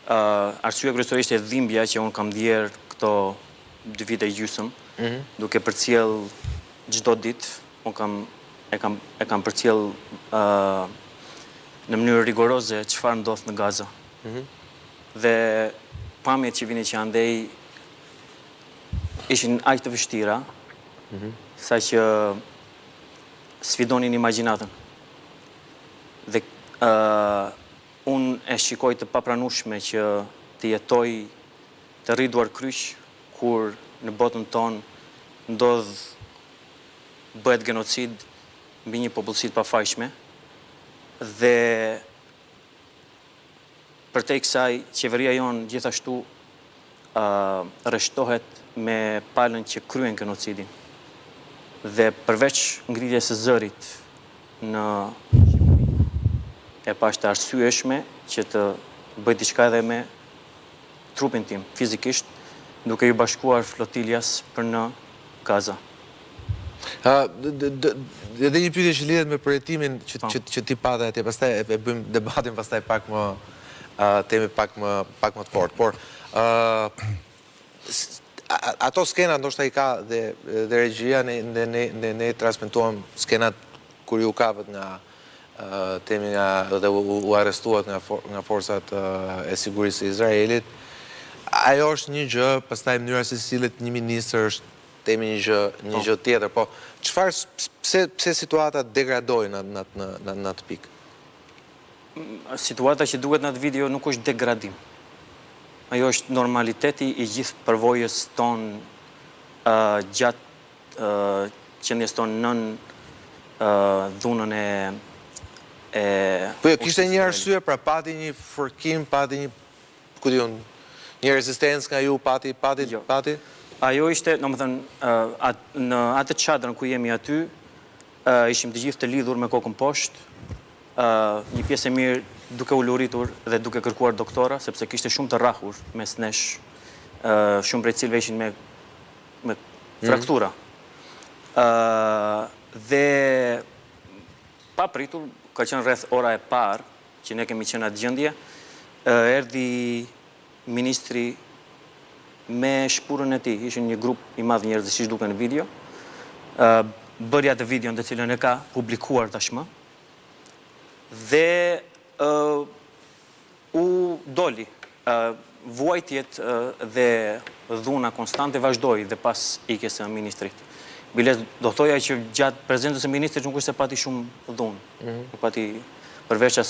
Arsyeja kryesorisht e dhimbja që unë kam ndjer këto 2 vite gjysmë, duke përcjell çdo ditë, unë e kam përcjell në mënyrë rigoroze çfarë ndodh në Gaza. Dhe pamjet që vini që andej ishin aq të vështira, sa që sfidonin imagjinatën. Dhe unë e shikoj të papranueshme që të jetoj të rriduar kryq kur në botën tonë bëhet genocid mbi një popullsi të pafajshme dhe përtej kësaj qeveria jonë gjithashtu rreshtohet me palën që kryen genocidin. Dhe përveç ngritjes së zërit në e pashtë arsyeshme që të bëj diçka edhe me trupin tim, fizikisht, duke ju bashkuar flotiljas për në Gaza. Edhe një pyetje që lidhet me përjetimin që ti pate atje, pastaj e bëjmë debatin pastaj pak më temi pak më të fortë. Por ato skena ndoshta i ka dhe regjia ne transmetuam skenat kur ju kapët nga temi dhe u arrestuat nga forcat e sigurisë së Izraelit. Ajo është një gjë, pastaj mënyra se sillet një ministër është temi një gjë tjetër, po pse situata degradoi në atë pikë? Situata që duhet në atë video nuk është degradim. Ajo është normaliteti i gjithë përvojës tonë gjatë qendjes tonë nën dhunën e Po jo, kishte një arsye, pra pati një fërkim, pati një rezistencë nga ju, pati? Ajo ishte, domethënë, në atë çadrën ku jemi aty, ishim të gjithë të lidhur me kokën poshtë, një pjesë e mirë duke u luritur dhe duke kërkuar doktora, sepse kishte shumë të rrahur mes nesh, shumë prej cilëve ishin me fraktura. Dhe pa pritur, ka qenë rreth ora e parë që ne kemi qenë atë gjendje, erdhi ministri me shpurën e tij, ishin një grup i madh njerëz siç duken në video, bëri atë videon të cilën e ka publikuar tashmë, dhe u doli. Vuajtjet dhe dhuna konstante vazhdoi dhe pas ikjes së ministrit. Biles do thoja që gjatë prezencës së ministrit nuk është se pati shumë dhunë. Nuk pati përveç